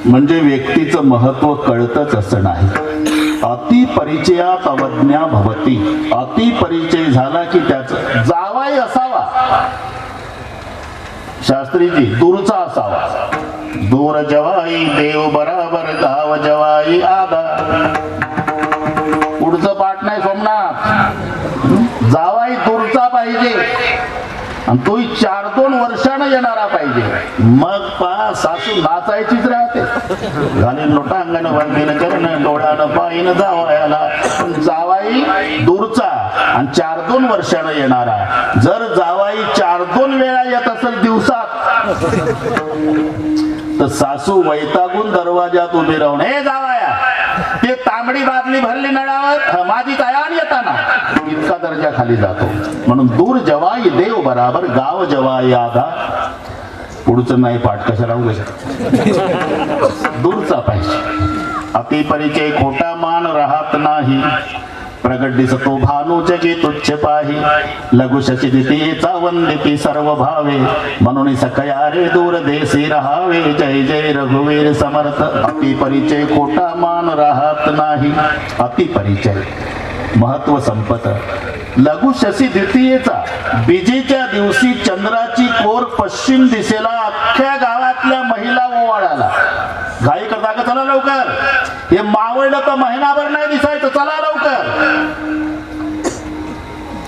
म्हणजे व्यक्तीचं महत्व कळतच असं नाही. अति परिचयात अवज्ञा भवती. अति परिचय झाला की त्याचा जावाई असावा, शास्त्रीजी दूरचा असावा. दूर जवाई देव बराबर गाव जवाई आदा. पुढचं पाठ नाही सोमनाथ. जावाई दूरचा पाहिजे आणि तोही 4-2 वर्षानं येणारा पाहिजे. मग पा सासू नाचायचीच राहते. घालीन लोटा अंगानं बांधीन करण डोळ्यानं पायीन जावायला. पण जावाई दूरचा आणि 4-2 वर्षानं येणारा. जर जावाई 4-2 वेळा येत असेल दिवसात तर सासू वैतागून दरवाजात उभी राहून, हे जावाया ते तांबडी बादली भरली नळावर माझी तयार येताना, इतका दर्जा खाली जातो. म्हणून दूर जवाई देव बराबर गाव जवाई आधा. पुढचं नाही पाठ कशा राहू दूरचा पाहिजे. अति परिचय खोटा मान राहत नाही. प्रगट दिसतो भानू जगे तुच्छ पाही. लघु शशी दितीचा वंदिती सर्व भावे. म्हणून सकया रे दूर देशी राहावे. जय जय रघुवीर समर्थ. अति परिचय खोटा मान राहत नाही. अति परिचय महत्व संपत. लघु शशी द्वितीयेचा बीजेच्या दिवशी चंद्राची कोर पश्चिम दिशेला अख्ख्या गावातल्या महिला ओवाळाला. घाई करता का चला लवकर, हे मावळलं तर महिनाभर नाही दिसायचं, चला लवकर.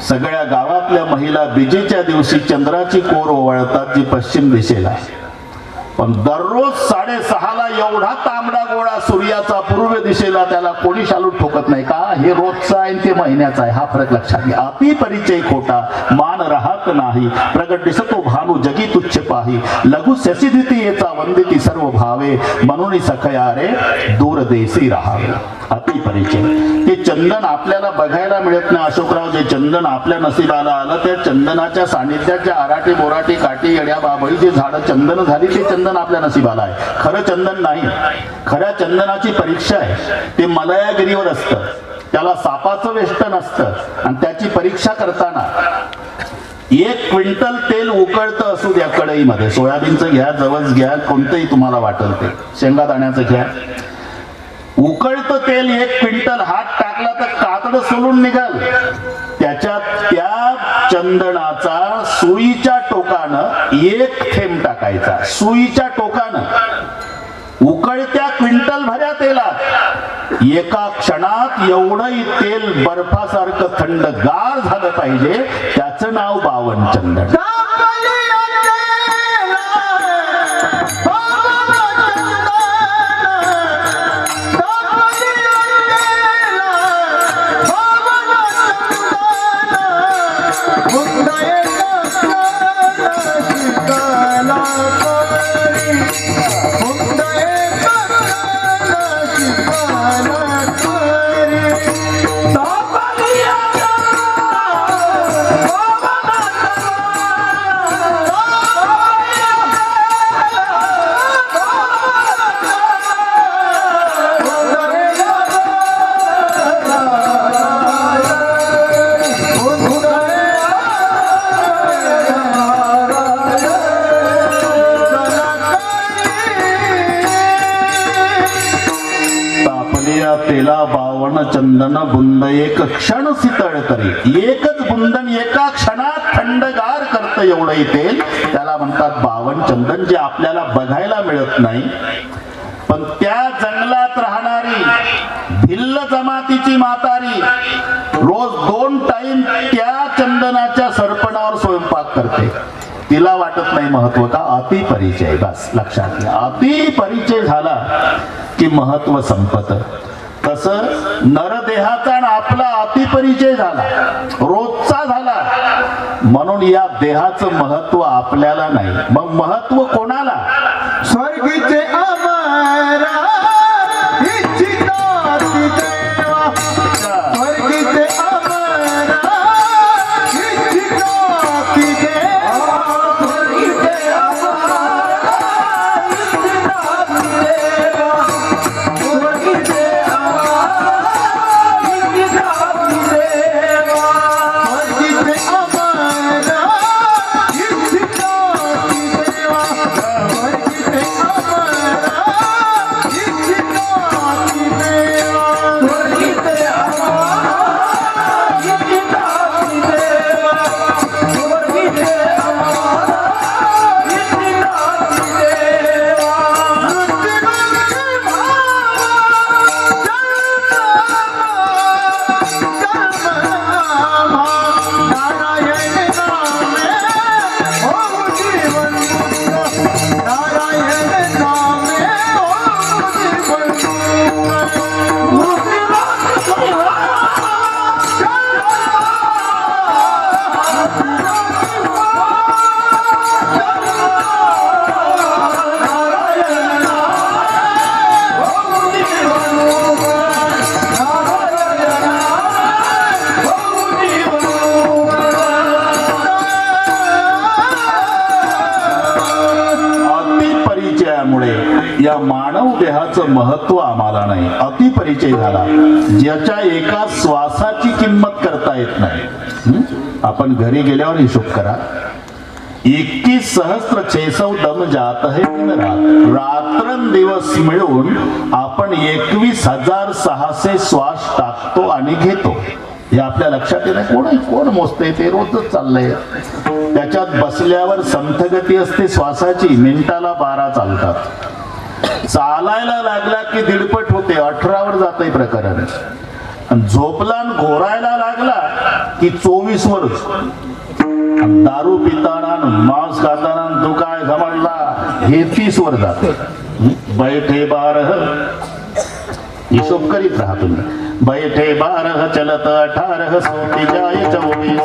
सगळ्या गावातल्या महिला बीजेच्या दिवशी चंद्राची कोर ओवाळतात जी पश्चिम दिशेला. पण दररोज 6:30ला एवढा तांबडा गोळा सूर्याचा पूर्व दिशेला त्याला कोणी शालू ठोकत नाही का? हे रोजचा आहे ते महिन्याचा आहे. हा फरक लक्षात घ्या. अति परिचय खोटा मान राहत नाही. प्रगट दिसतो भानू जगी तुच्छ पाही. लघु शशिदितीयेचा वंदिती सर्व भावे. म्हणून सखया रे दूर देशी राहावे. अति परिचय. ते चंदन आपल्याला बघायला मिळत नाही अशोकराव. जे चंदन आपल्या नशिबाला आलं त्या चंदनाच्या सानिध्याच्या आराटी बोराटी काठी येड्या बाबळी जे झाडं चंदन झाली ते चंदन आपल्या नशिबाला आहे. खरं चंदन नाही. खऱ्या चंदनाची परीक्षा आहे. ते मलयागिरीवर असतं, त्याला सापाचं वेष्टन असतं आणि त्याची परीक्षा करताना 1 क्विंटल तेल उकळतं असू द्या कढईमध्ये. सोयाबीनचं घ्या, जवस घ्या, कोणतंही तुम्हाला वाटेल ते, शेंगादाण्याचं घ्या. उकळतं तेल 1 क्विंटल हात टाकला तर कातडं सोलून निघाल. त्याच्यात त्या चंदनाचा सुईच्या टोकानं 1 थेंब टाकायचा. सुईच्या टोकानं उकळत्या क्विंटल भऱ्या तेलात एका क्षणात एवढंही तेल बर्फासारखं थंडगार झालं पाहिजे. त्याचं नाव बावन चंदन. तेला बावन चंदन बुंद एक क्षण शीतळ तरी. एकच बुंदन एका क्षणात थंडगार करतं एवढंही तेल. त्याला म्हणतात बावन चंदन. जे आपल्याला बघायला मिळत नाही पण त्या जंगलात राहणारी भिल्ल जमातीची म्हातारी रोज 2 टाइम त्या चंदनाच्या सरपणावर स्वयंपाक करते. तिला वाटत नाही महत्व का? अति परिचय. बस लक्षात घ्या. अति परिचय झाला की महत्व संपत. तसं नरदेहाचा आणि आपला अतिपरिचय झाला, रोजचा झाला. म्हणून या देहाचं महत्व आपल्याला नाही. मग महत्व कोणाला? स्वर्गीचे अमरा इच्छिता देवा. स्वर्गीचे अमरा इच्छिता देवा. स्वर्गीचे अमरा इच्छिता देवा. स्वर्गीचे नरदेहाचं महत्व आम्हाला नाही, अतिपरिचय झाला. ज्याच्या एका श्वासाची किंमत करता येत नाही. आपण घरी गेल्यावर हिशोब करा. 21 सहस्त्र 600 दम जात है दिन रात. रात्रंदिवस मिळून आपण 21,600 श्वास टाकतो आणि घेतो. हे आपल्या लक्षात येत कोण मोजते? ते रोजच चाललंय. त्याच्यात बसल्यावर संथगती असते श्वासाची, मिनिटाला 12 चालतात. चालायला लागला की दीडपट होते, 18 वर जातंय प्रकरण. झोपला आणि घोरायला लागला की 24 वरच. दारू पिताना मांस खाताना तो काय समजला हे 30 वर जाते. बैठे 12 हिशोब करीत राहा तुम्ही. बैठे 12 चलत 18 सोती जाय 24.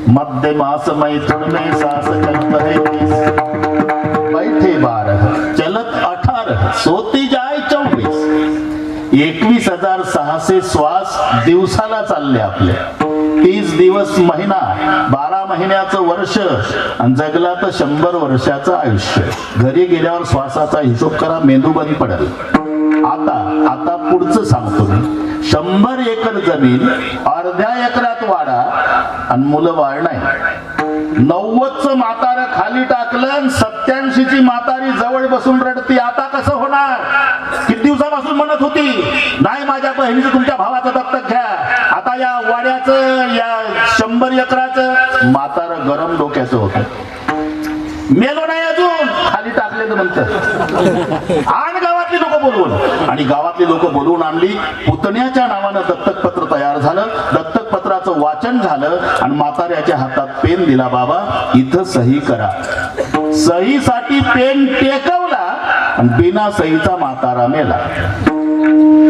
मध्य मास मैथुन में सास चलत है 20. बैठे 12 चलत 18 सोती जाय 24. 21,600 श्वास दिवसाला चालले आपले. 30 दिवस महिना, 12 महिन्याचं वर्ष आणि जगला तर 100 वर्षाचं आयुष्य. घरी गेल्यावर श्वासाचा हिशोब करा, मेंदू बंद पडेल. आता पुढचं सांगतो मी. 100 एकर जमीन अर्ध्या एकरात वाढा आणि मुलं बाळ नाही. 90चं म्हातारं खाली टाकलं आणि 87ची म्हातारी जवळ बसून रडती. आता कसं होणार? किती दिवसापासून म्हणत होती नाही माझ्या बहिणीचं तुमच्या भावाचं दत्तक घ्या. आता या वाड्याचं, या 100 एकराचं म्हातारं गरम डोक्याचं होतं. मेलो नाही अजून, खाली टाकलेलं म्हणतं. आण गावातली लोक बोलवून, आणि गावातली लोक बोलवून आणली. पुतण्याच्या नावानं दत्तकपत्र तयार झालं. दत्तकपत्राचं वाचन झालं आणि म्हाताऱ्याच्या हातात पेन दिला. बाबा इथं सही करा. सहीसाठी पेन टेकवला आणि बिना सहीचा म्हातारा मेला.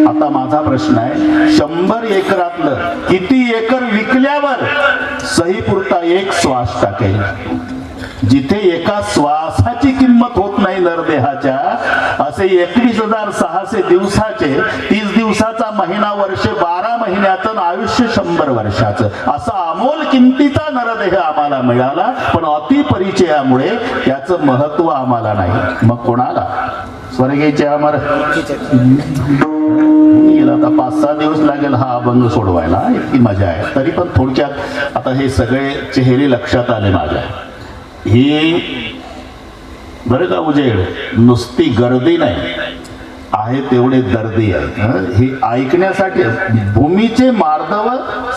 आता माझा प्रश्न आहे, 100 एकरातलं किती एकर विकल्यावर सही पुरता एक श्वास टाकेल? जिथे एका श्वासाची किंमत होत नाही नरदेहाच्या, असे 21,600 दिवसाचे, 30 दिवसाचा महिना, वर्ष 12 महिन्याचं, आयुष्य 100 वर्षाचं, असा अमोल किमतीचा नरदेह आम्हाला मिळाला. पण अतिपरिचयामुळे त्याचं महत्व आम्हाला नाही. मग कोणाला? स्वर्गीचे अमर गेला. आता 5-6 दिवस लागेल हा अभंग सोडवायला, इतकी मजा आहे. तरी पण थोडक्यात आता हे सगळे चेहरे लक्षात आले माझ्या. ही बरं का उजेड नुसती गर्दी नाही आहे, तेवढे दर्दी आहे. हे ऐकण्यासाठी भूमीचे मार्दव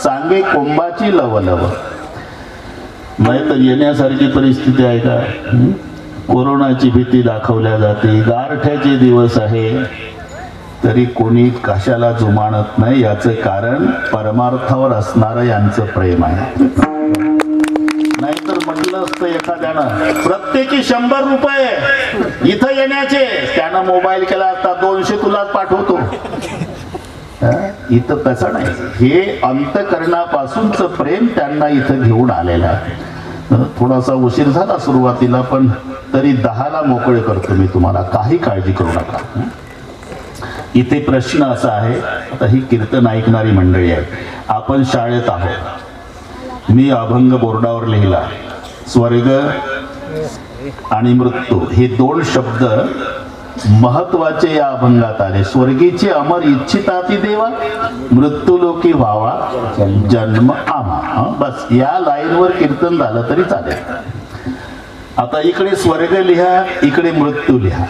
सांगे कोंबाची लवलव. नाही तर येण्यासारखी परिस्थिती आहे का? कोरोनाची भीती दाखवल्या जाते, गारठ्याचे दिवस आहे, तरी कोणी कशाला जुमानत नाही. याचं कारण परमार्थावर असणारं यांचं प्रेम आहे. नाहीतर म्हटलं असतं एखाद्यानं प्रत्येकी 100 रुपये इथं येण्याचे, त्यानं मोबाईल केला असता 200 तुलाच पाठवतो. इथं तसं नाही. हे अंतकरणापासूनच प्रेम त्यांना इथं घेऊन आलेलं आहे. थोडासा उशीर झाला सुरुवातीला, पण तरी 10ला मोकळे करतो मी तुम्हाला, काही काळजी करू नका. इथे प्रश्न असा आहे, आता ही कीर्तन ऐकणारी मंडळी आहे, आपण शाळेत आहोत. मी अभंग बोर्डावर लिहिला. स्वर्ग आणि मृत्यू हे 2 शब्द महत्वाचे या अभंगात आले. स्वर्गीचे अमर इच्छिताती देवा, मृत्यू लोकी व्हावा जन्म आम्हा. बस या लाईनवर कीर्तन झालं तरी चालेल. आता इकडे स्वर्ग लिहा, इकडे मृत्यू लिहा.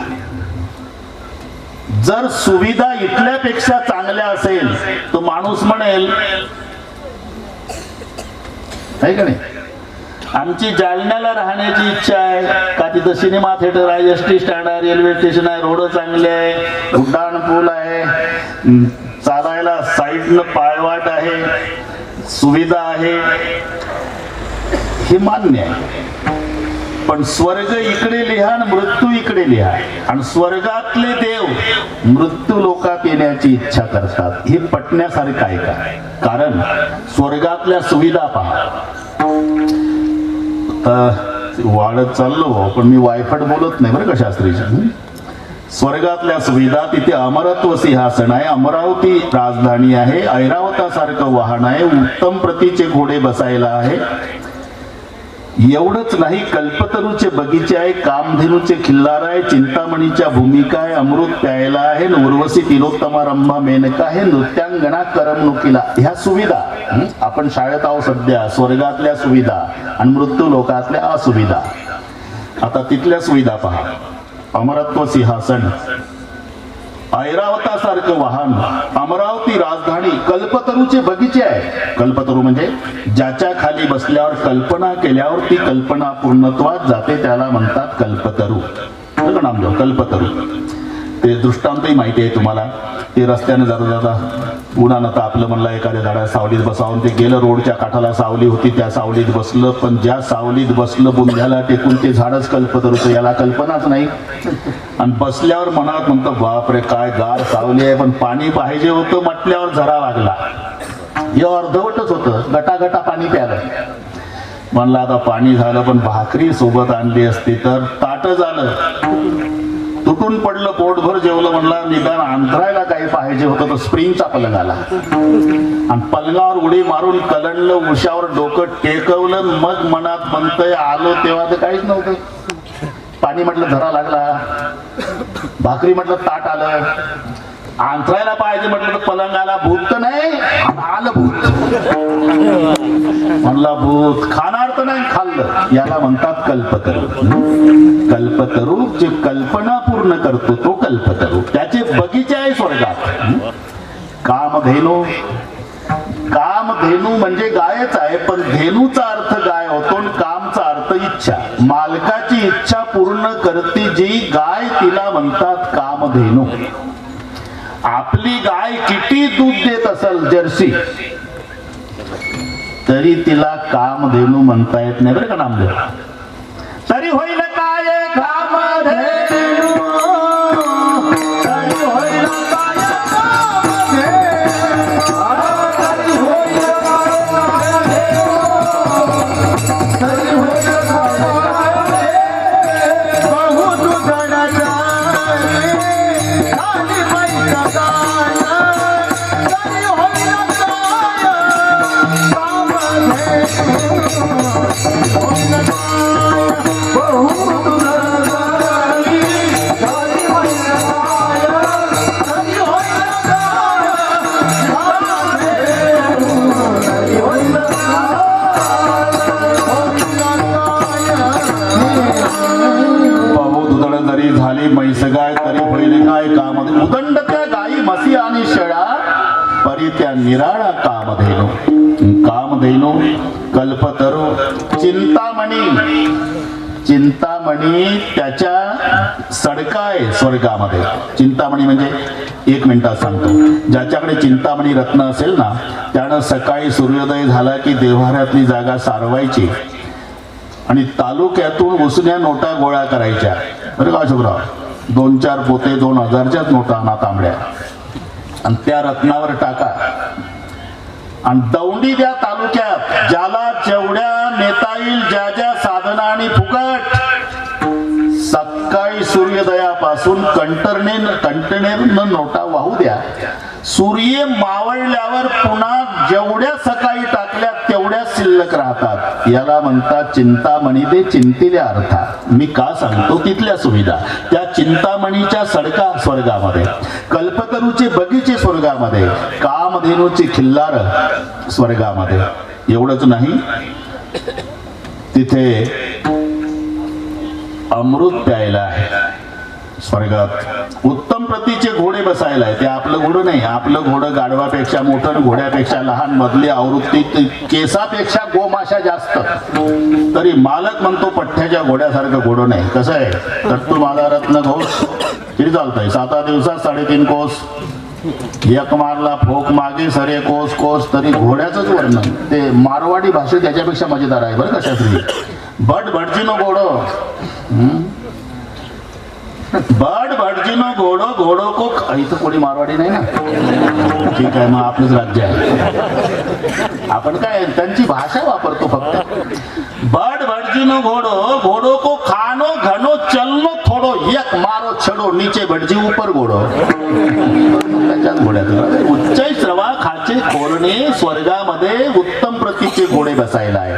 जर सुविधा इथल्यापेक्षा चांगल्या असेल तर माणूस म्हणेल आहे का नाही, आमची जालन्याला राहण्याची इच्छा आहे का, तिथं सिनेमा थिएटर आहे, एसटी स्टँड आहे, रेल्वे स्टेशन आहे, रोड चांगले आहे, उड्डाण पूल आहे, चालायला साईडनं पायवाट आहे, सुविधा आहे, हे मान्य आहे. पण स्वर्ग इकडे लिहा आणि मृत्यू इकडे लिहा. आणि स्वर्गातले देव मृत्यू लोकात येण्याची इच्छा करतात. हे पटण्यासारखं आहे का? कारण स्वर्गातल्या सुविधा पहा. वाढत चाललो पण मी वायफट बोलत नाही बरं का शास्त्रीजी. स्वर्गातल्या सुविधा, तिथे अमरत्व सिंहासन आहे, अमरावती राजधानी आहे, ऐरावतासारखं वाहन आहे, उत्तम प्रतीचे घोडे बसायला आहे, एवढंच नाही, कल्पतरूचे बगीचे आहे, कामधेनूचे खिल्लार आहे, चिंतामणीच्या भूमिका आहे, अमृत प्यायला आहे, उर्वशी तिलोत्तमा रंभा मेनका आहे, नृत्यांगणा करमणुकीला. ह्या सुविधा आपण शाळेत आहोत सध्या, स्वर्गातल्या सुविधा आणि मृत्यू लोकातल्या असुविधा. आता तिथल्या सुविधा पहा. अमरत्व सिंहासन, ऐरावतासारखं वाहन, अमरावती राजधानी, कल्पतरूचे बगीचे आहे. कल्पतरू म्हणजे ज्याच्या खाली बसल्यावर कल्पना केल्यावर ती कल्पना पूर्णत्वात जाते, त्याला म्हणतात कल्पतरू. नामदेव कल्पतरू. ते दृष्टांतही माहिती आहे तुम्हाला. ते रस्त्याने जाता जाता उन्हानं तापलं, म्हणलं एखाद्या झाडा सावलीत बसावून. ते गेलं, रोडच्या काठाला सावली होती, त्या सावलीत बसलं. पण ज्या सावलीत बसलं बुंध्याला टेकून, ते झाडच कल्पतरूचं, याला कल्पनाच नाही. आणि बसल्यावर मनात म्हणतो बापरे काय गार सावली आहे, पण पाणी पाहिजे होतं म्हटल्यावर झरा लागला. हे अर्धवटच होतं, गटागटा पाणी प्यालं. म्हणलं आता पाणी झालं, पण भाकरी सोबत आणली असती तर ताट झालं. तुटून पडलं, पोटभर जेवलं. म्हणलं निदान अंतरायला काही पाहिजे होतं, तर स्प्रिंगचा पलंग आला आणि पलंगावर उडी मारून कलंडलं, उशावर डोकं टेकवलं. मग मनात म्हणतंय आलो तेव्हा तर काहीच नव्हतं. पाणी म्हटलं झरा लागला, भाकरी म्हटलं ताट आलं, अंतरायला पाहिजे म्हटलं तर पलंग आला. भूत तर नाही आलं, भूत. म्हणला भूत खाणार तर नाही, खाल्लं. याला म्हणतात कल्पतरू. कल्पतरू जे कल्पना पूर्ण करतो तो कल्पतरू. त्याचे बगीचे आहे स्वर्गात. कामधेनू, कामधेनू म्हणजे गायच आहे, पण धेनूचा अर्थ गाय होतो आणि कामचा अर्थ इच्छा. मालकाची इच्छा पूर्ण करते जी गाय, तिला म्हणतात कामधेनू. आपली गाय किती दूध देत असेल जर्सी, तरी तिला कामधेनू म्हणता येत नाही बरं का नामदेव. तरी होईल काय कामधेनू, तरी होईल काय कामधेनू, तरी होईल काय कामधेनू, तरी होईल काय बहुत दुधडाचा खाली बाईचा गाय, तरी होईल काय कामधेनू, होईल काय बहुत दुधडाची, खाली बाईचा गाय, तरी होईल काय कामधेनू, तरी होईल काय, पाहू दुधड जरी झाली म्हैस गाय, तरी होईल काय काम. उदंड त्या गायी म्हशी आणि शेळा, परी त्या निराळा कामधेनू. कामधेनू, कल्पतरू, चिंतामणी. चिंतामणी त्याच्या सडका आहे स्वर्गामध्ये. चिंतामणी म्हणजे एक मिनिटात सांगतो. ज्याच्याकडे चिंतामणी रत्न असेल ना, त्यानं सकाळी सूर्योदय झाला की देव्हाऱ्यातली जागा सारवायची आणि तालुक्यातून उसन्या नोटा गोळा करायच्या बरं का अशोकराव. 2-4 पोते 2000च्याच नोटा आणा तांबड्या आणि त्या रत्नावर टाका आणि दौंडी द्या तालुक्यात. ज्याला जेवढ्या नेता येईल, ज्या ज्या साधना आणि फुकट. सकाळी सूर्योदयापासून कंटेनरनं नोटा वाहू द्या. सूर्य मावळल्यावर पुन्हा जेवढ्या सकाळी टाकल्या तेवढ्या शिल्लक राहतात. याला म्हणतात चिंतामणी. ते चिंतेल्या अर्थात. मी का सांगतो, तिथल्या सुविधा. त्या चिंतामणीच्या सडका स्वर्गामध्ये, कल्पतरूचे बगीचे स्वर्गामध्ये, कामधेनूची खिल्लार स्वर्गामध्ये. एवढंच नाही, तिथे अमृत प्यायला आहे स्वर्गात. उत्तम प्रतीचे घोडे बसायला आहे. ते आपलं घोडं नाही. आपलं घोडं गाढवापेक्षा मोठं, घोड्यापेक्षा लहान, मधली आवृत्ती, केसापेक्षा गोमाशा जास्त. तरी मालक म्हणतो पठ्ठ्याच्या घोड्यासारखं घोडं नाही. कसं आहे, तट्टू माझा रत्न घोष किती चालतंय. 7 दिवसात 3.5 कोस. एक मारला फोक मागे सरे कोस कोस. तरी घोड्याचंच वर्णन. ते मारवाडी भाषेत त्याच्यापेक्षा मजेदार आहे बरं का शास्त्री. बट भटजीनो घोडो, बड भटजीनो घोडो, घोडो को. इथं कोणी मारवाडी नाही ना, ठीक आहे, मग आपलंच राज्य आहे. आपण काय त्यांची भाषा वापरतो फक्त. बड भटजीनो घोडो, घोडो को खानो घनो चलनो थोडो, एक मारो छडो नीचे भटजी ऊपर घोडो. त्यांच्याच घोड्यात उच्च श्रवा खाचे खोरणे स्वर्गामध्ये उत्तम प्रतीचे घोडे बसायला आहे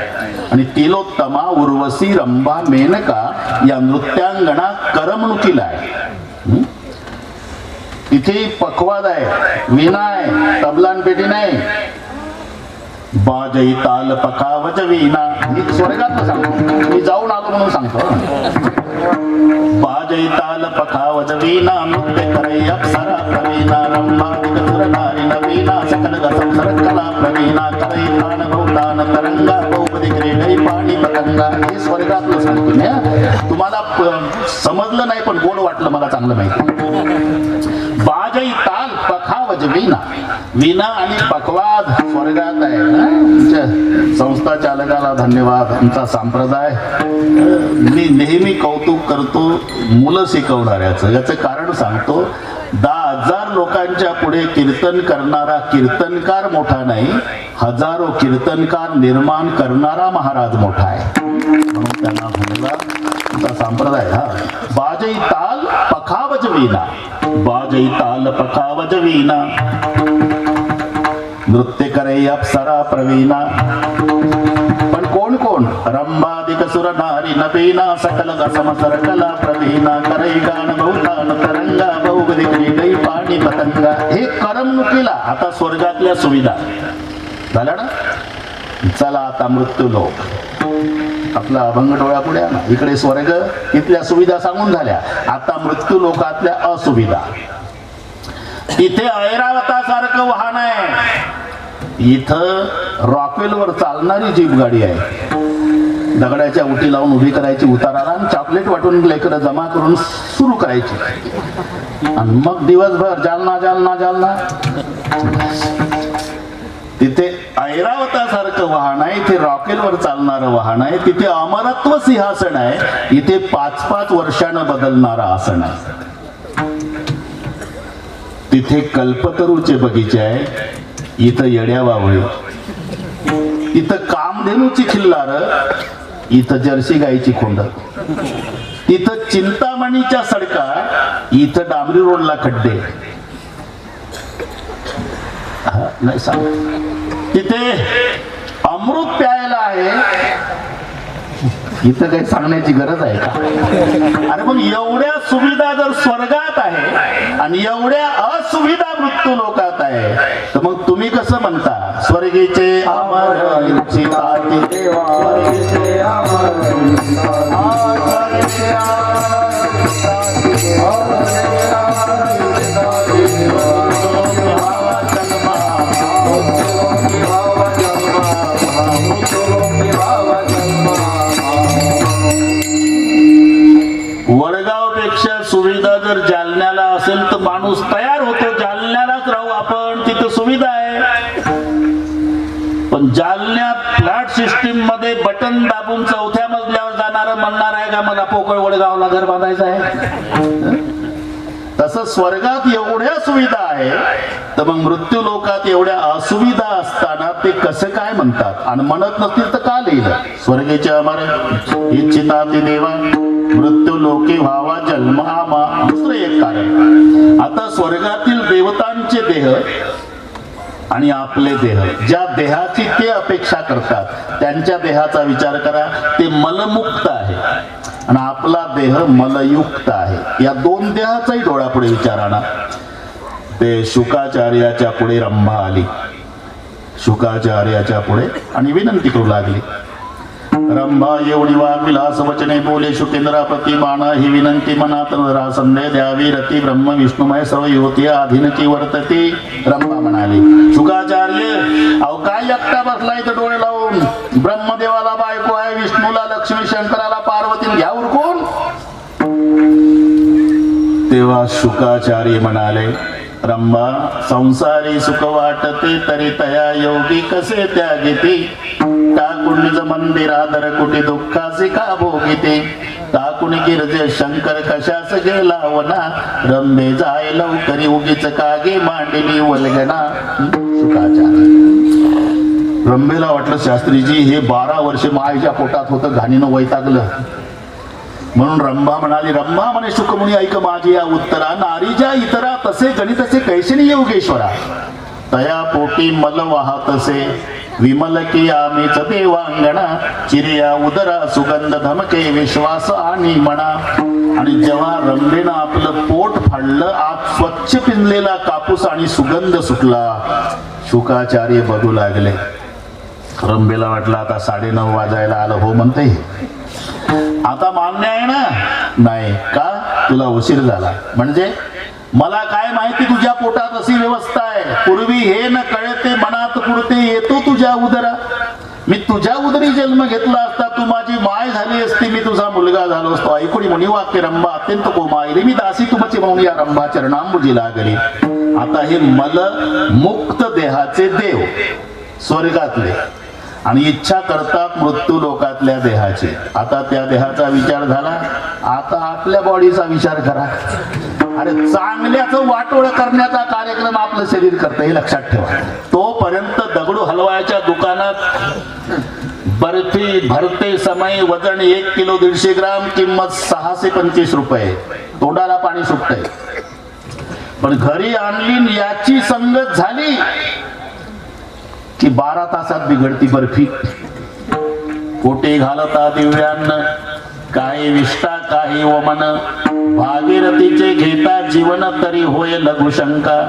आणि तिलोत्तमा उर्वशी रंभा मेनका या नृत्यांगणा करमणुकीला आहे. इथे पखवाद आहे, वीणा आहे, तबलान पेटी नाही. बाजई ताल पखावज वीणा मी स्वर्गात सांगतो, मी जाऊन आलो म्हणून सांगतो. बाजई ताल पखावज वीणा नृत्य करे अप्सरा प्रवीणा रंभादिक सुर नारी नवीना सकल संसार कला प्रवीणा करे तान भौतान तरंगा बहुपदी क्रीडई पाणी पतंगा. हे स्वर्गातलं सांगतो मी. तुम्हाला समजलं नाही पण गोड वाटलं मला चांगलं माहिती. बाजई ताल पखावज वीणा, वीणा आणि पखवाद स्वर्गात आहे. तुमच्या संस्था चालकाला धन्यवाद. आमचा संप्रदाय मी नेहमी कौतुक करतो मुलं शिकवणाऱ्याचं. याचं कारण सांगतो. 10,000 लोकांच्या पुढे कीर्तन करणारा कीर्तनकार मोठा नाही, हजारो कीर्तनकार निर्माण करणारा महाराज मोठा आहे. म्हणून त्यांना धन्यवाद. तुमचा संप्रदाय हा बाजई ताल पखावज वीणा, बाजई ताल पखावज वीणा नृत्य करे अप्सरा प्रवीणा. पण कोण कोण? रंभादिक सुर नारी नवीना सकल समसर कला प्रवीणा करे गान बहुतान तरंगा बहुगदी क्रीडई पाणी पतंगा. हे करमणुकीला. आता स्वर्गातल्या सुविधा झाल्या ना. चला आता मृत्यू लोक. आपला अभंग डोळ्यापुढे ना. इकडे स्वर्ग, इथल्या सुविधा सांगून झाल्या. आता मृत्यू लोकातल्या असुविधा. इथे ऐरावतासारखं वाहन आहे, इथं रॉकेलवर चालणारी जीप गाडी आहे. दगडाच्या उटी लावून उभी करायची उताराला आणि चॉकलेट वाटून लेकरं जमा करून सुरू करायची आणि मग दिवसभर जालना जालना जालना. तिथे ऐरावतासारखं वाहन आहे, इथे रॉकेलवर चालणारं वाहन आहे. तिथे अमरत्व सिंहासन आहे, इथे 5-5 वर्षानं बदलणारं आसन आहे. तिथे कल्पतरूचे बगीचे आहे, इथं येड्या वावळे. इथं कामधेनूची खिल्लार, इथं जर्सी गायची खोंड. इथं चिंतामणीच्या सडका, इथं डांबरी रोडला खड्डे. नाही सांग. तिथे अमृत प्यायला आहे, इथं काही सांगण्याची गरज आहे का? अरे पण एवढ्या सुविधा जर स्वर्गात आहे आणि एवढ्या असुविधा मृत्यू लोकात आहे, तर मग तुम्ही कसं म्हणता स्वर्गीचे अमर इच्छिताती देवा, स्वर्गीचे अमर वडगावपेक्षा सुविधा जर जालन्याला असेल तर माणूस तयार होतो जालन्यालाच राहू आपण, तिथं सुविधा आहे. पण जालन्यात फ्लॅट सिस्टीम मध्ये बटन दाबून 4थ्या मजल्यावर जाणार म्हणणार आहे का मला पोकळ वडगावला घर बांधायचं आहे? तसं स्वर्गात एवढ्या सुविधा आहे, तर मग मृत्यू लोकात एवढ्या असुविधा असताना ते कसं काय म्हणतात? आणि म्हणत नसतील तर का लिहिलं? स्वर्गीचे अमर इच्छिताती देवा, मृत्यू लोके व्हावा जन्म आमा. दुसरं एक कारण, आता स्वर्गातील देवतांचे देह आणि आपले देह, ज्या देहाची ते अपेक्षा करतात त्यांच्या देहाचा विचार करा, ते मलमुक्त आहे आणि आपला देह मलयुक्त आहे. या दोन देहाचाही डोळ्यापुढे विचार आणा. ते शुकाचार्याच्या पुढे रंभा आली, शुकाचार्याच्या पुढे आणि विनंती करू लागली. रंभा एवढी वागविलास वचने बोले शुकेंद्रापती बाणा, ही विनंती मनात संदेह द्यावी रती ब्रह्म विष्णुमय सर्व युवती अधीनची वर्तती. रंभा म्हणाली, शुकाचार्य अहो काय एकटा बसलाय तर डोळे लावून? ब्रह्मदेवाला बायको आहे, विष्णूला लक्ष्मी, शंकराला पार्वती, घ्या उरकून. तेव्हा शुकाचार्य म्हणाले, रंभा संसारी सुख वाटते तरी तया योगी कसे त्यागिती. टाकुण निज मंदिरादर कुठे दुःखाचे का भोगिते. टाकुण गिरजे शंकर कशास गेला वना. रंभे जाय लवकरी उगीच कागे मांडली वल्गना. शुकाचार्य. रंभेला वाटलं शास्त्रीजी हे 12 वर्ष मायेच्या पोटात होतं, घाणीनं वैतागलं. म्हणून रंभा म्हणाली, रंभा म्हणे शुकमुनी ऐक माझी या उत्तरा, नारीच्या इतरा तसे गणितसे कैशिनी योगेश्वरा, तया पोटी मल वाहतसे विमल की आमीच देवांगणा, चिरिया उदरा सुगंध धमके विश्वास आणि म्हणा. आणि जेव्हा रंभेनं आपलं पोट फाडलं, आत स्वच्छ पिंजलेला कापूस आणि सुगंध सुटला. शुकाचार्य बघू लागले. रंभेला वाटलं आता 9:30 वाजायला आलं हो म्हणते, आता मान्य आहे ना? नाही का, तुला उशीर झाला. म्हणजे मला काय माहिती तुझ्या पोटात अशी व्यवस्था आहे. पूर्वी हे न कळते मनात पुरते येतो तुझ्या उदरा. मी तुझ्या उदरी जन्म घेतला असता, तू माझी माय झाली असती, मी तुझा मुलगा झालो असतो. ऐकुणी मुनी वाक्य रंभा अत्यंत कोमाई मी दासी तुमची म्हणून या रंभा चरणांबुजी लागली. आता हे मल मुक्त देहाचे देव स्वर्गातले आणि इच्छा करतात मृत्यू लोकातल्या देहाची. आता त्या देहाचा विचार झाला, आता आपल्या बॉडीचा विचार करा. अरे चांगल्याचं वाटोळ करण्याचा कार्यक्रम आपलं शरीर करतं, हे लक्षात ठेवा. तोपर्यंत दगडू हलवायच्या दुकानात बर्फी भरते समय, वजन 1 किलो 150 ग्राम, किंमत 625 रुपये, तोंडाला पाणी सुटतंय. पण घरी आणली याची संगत झाली की 12 तासात बिघडती बर्फी. पोटे घालता दिव्यान्न, काही विष्टा काही वमन, भागीरथीचे घेता जीवन तरी होय लघुशंका.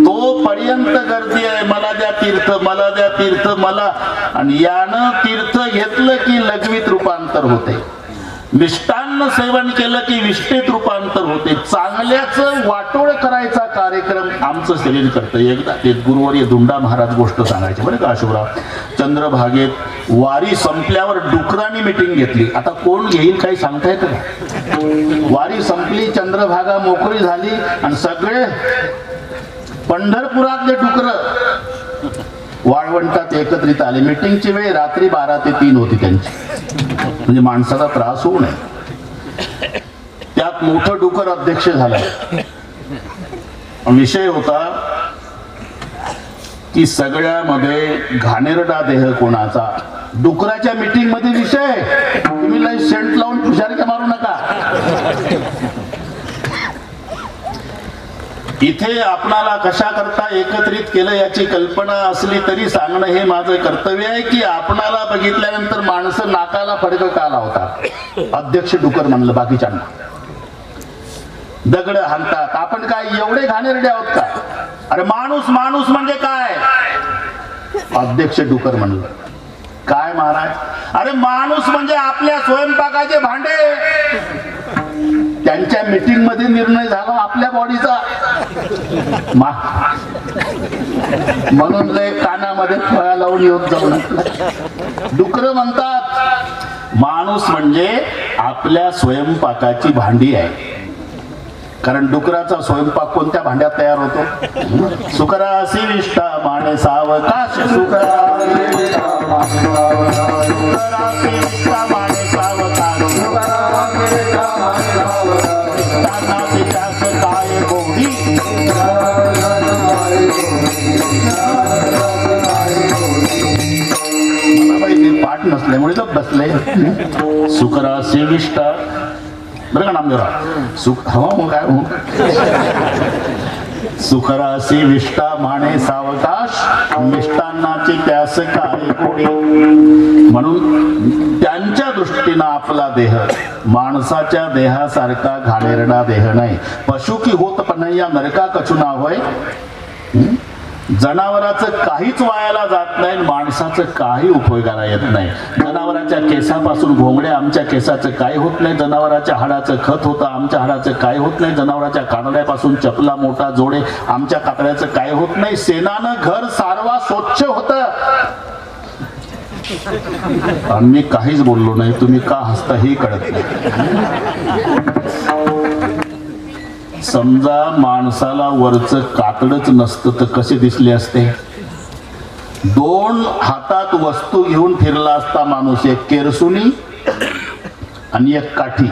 तोपर्यंत गर्दी आहे, मला द्या तीर्थ, मला द्या तीर्थ मला. आणि यानं तीर्थ घेतलं की लघवीत रूपांतर होते, मिष्टान्न सेवन केलं की विष्टेत रूपांतर होते. चांगल्याचं वाटोळ करायचा कार्यक्रम आमचं शरीर करतं. एकदा ते गुरुवर्य दुंडा महाराज गोष्ट सांगायचे बरं का अशोकराव. चंद्रभागेत वारी संपल्यावर डुकरांनी मिटिंग घेतली. आता कोण घेईल काही सांगता येतं का? वारी संपली, चंद्रभागा मोकळी झाली आणि सगळे पंढरपुरातले डुकर वाळवंटात एकत्रित आले. मिटिंगची वेळ रात्री 12 ते 3 होती त्यांची, म्हणजे माणसाला त्रास होऊ नये. त्यात मोठं डुकर अध्यक्ष झालं. विषय होता की सगळ्यामध्ये घाणेरडा देह कोणाचा. डुकराच्या मीटिंग मध्ये विषय, तुम्ही लय सेंट लावून पुशारिका मारू नका. इथे आपणाला कशा करता एकत्रित केलं याची कल्पना असली तरी सांगणं हे माझं कर्तव्य आहे की आपणाला बघितल्यानंतर माणसं नाकाला फडकं का लावतात. अध्यक्ष डुकर म्हणलं बाकीच्यांना, दगड हाणतात. आपण काय एवढे घाणेरडे आहोत का? अरे माणूस माणूस म्हणजे काय? अध्यक्ष डुकर म्हणलं. काय महाराज? अरे माणूस म्हणजे आपल्या स्वयंपाकाचे भांडे. त्यांच्या मीटिंग मध्ये निर्णय झाला आपल्या बॉडीचा, म्हणून लय कानामध्ये फळा लावून येऊन जाऊ नका. डुकर म्हणतात माणूस म्हणजे आपल्या स्वयंपाकाची भांडी आहे. कारण डुकराचा स्वयंपाक कोणत्या भांड्यात तयार होतो? सुकरासी विष्ठा माने सावकाश, सुकरासी विष्ठा माने सावकाश, काय गोडी पाठ नसल्यामुळे तर बसले. सुकरासी विष्ठा बरं का नामदेवराव, सुख हो काय हो, सुखरासी विष्ठा माने सावकाश, मिष्टान्नाची प्यास काय गोडी. म्हणून त्यांच्या दृष्टीनं आपला देह माणसाच्या देहासारखा घाणेरडा देह नाही. पशु की होत पण नाही या नरका कचुना होय. जनावराचं काहीच वायाला जात नाही, माणसाचं काही उपयोगाला येत नाही. जनावरांच्या केसापासून घोंगड्या, आमच्या केसाचं काही होत नाही. जनावराच्या हाडाचं खत होतं, आमच्या हाडाचं काही होत नाही. जनावराच्या कातड्यापासून चपला मोठा जोडे, आमच्या कातड्याचं काही होत नाही. शेणानं घर सारवा स्वच्छ होतं. आम्ही काहीच बोललो नाही, तुम्ही का हसता हे कळत नाही. समजा माणसाला वरचं कातडच नसतं तर कसे दिसले असते? 2 हातात वस्तू घेऊन फिरला असता माणूस, एक केरसुनी आणि एक काठी.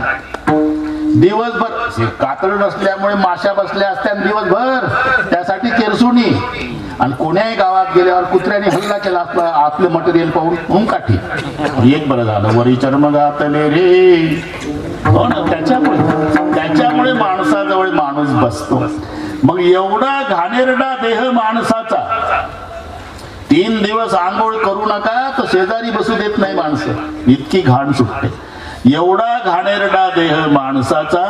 दिवसभर कातड नसल्यामुळे माशा बसल्या असत्या दिवसभर, त्यासाठी केरसुनी. आणि कोण्याही गावात गेल्यावर कुत्र्याने हल्ला केला असता आपलं मटेरियल पाहून काठी. एक बरं झालं, वरी चर्म घातले रे हो ना, त्याच्यामुळे माणसाजवळ माणूस बसतो. मग एवढा घाणेरडा देह माणसाचा, 3 दिवस आंघोळ करू नका तर शेजारी बसू देत नाही माणसं, इतकी घाण सुटते. एवढा घाणेरडा देह माणसाचा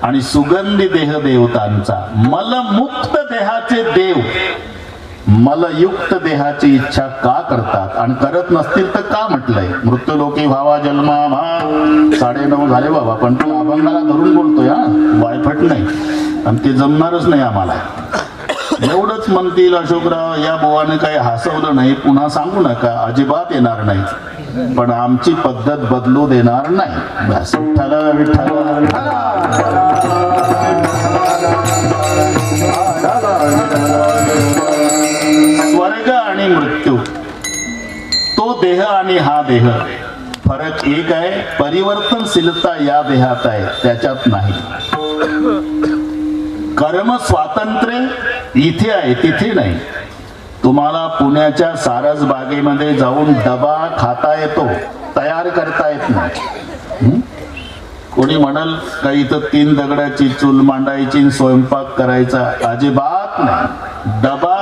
आणि सुगंधी देह देवतांचा. मलमुक्त देहाचे देव मलयुक्त देहाची इच्छा का करतात, आणि करत नसतील तर का म्हटलंय? मृत्यूलोकी व्हावा जन्मा. 9:30 झाले बाबा, पण तू अभंगाला धरून बोलतोय हा, वायफट नाही, आणि ते जमणारच नाही आम्हाला. एवढंच म्हणतील अशोकराव, या बोवाने काही हसवलं नाही, पुन्हा सांगू नका, अजिबात येणार नाही, पण आमची पद्धत बदलू देणार नाही. बस. विठ्ठल विठ्ठल स्वर्ग आणि मृत्यू, तो देह आणि हा देह, फरक एक आहे, परिवर्तनशीलता या देहात आहे, त्याच्यात नाही. कर्म स्वातंत्र्य इथे आहे, तिथे नाही. तुम्हाला पुण्याच्या सारसबागेमध्ये जाऊन डबा खाता येतो, तयार करता येत नाही. कोणी म्हणाल का इथं 3 दगडाची चूल मांडायची, स्वयंपाक करायचा? अजिबात नाही. डबा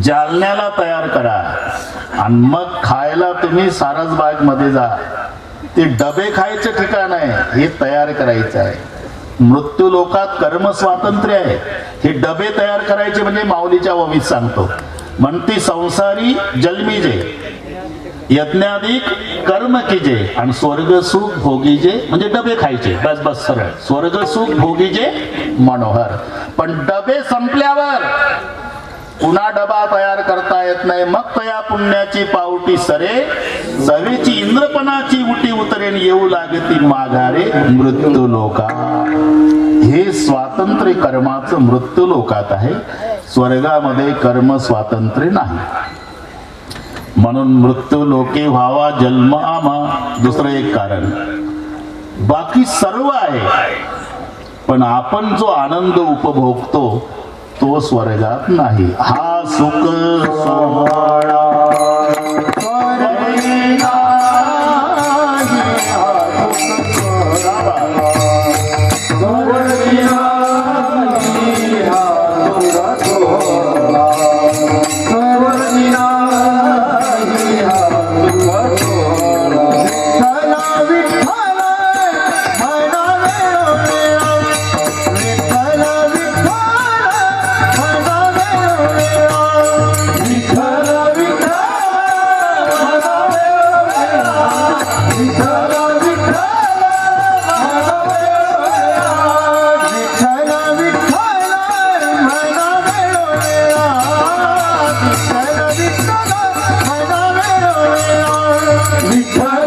जालन्याला तयार करा आणि मग खायला तुम्ही सारसबाग मध्ये जा. ते डबे खायचं ठिकाण आहे, हे तयार करायचं आहे. मृत्यू लोकात कर्म स्वातंत्र्य आहे. हे डबे तयार करायचे म्हणजे माऊलीच्या ववीत सांगतो, म्हणती संसारी जन्मीजे यज्ञाधिक कर्म कीजे आणि स्वर्ग सुख भोगीजे, म्हणजे डबे खायचे. बस बस, सरळ. स्वर्ग सुख भोगीजे मनोहर. पण डबे संपल्यावर पुन्हा डबा तयार करता येत नाही. मग तया पुण्याची पावटी सरे, सवेची इंद्रपणाची उटी उतरेन, येऊ लागती माघारे मृत्यू लोका. हे स्वातंत्र्य कर्माचं मृत्यू लोकात आहे, स्वर्गामध्ये कर्म स्वातंत्र्य नाही. म्हणून मृत्यू लोके व्हावा जन्म आमा, दुसरं एक कारण. बाकी सर्व आहे, पण आपण जो आनंद उपभोगतो तो स्वर्गात नाही. हा सुख सोहळा स्वर्गी नाही, हा सुख सोहळा स्वर्गी नाही, हा सुख सोहळा स्वर्गी नाही, हा सुख सोहळा. विठ्ठल विठ्ठल म्हणावे वेळा, विठ्ठल विठ्ठल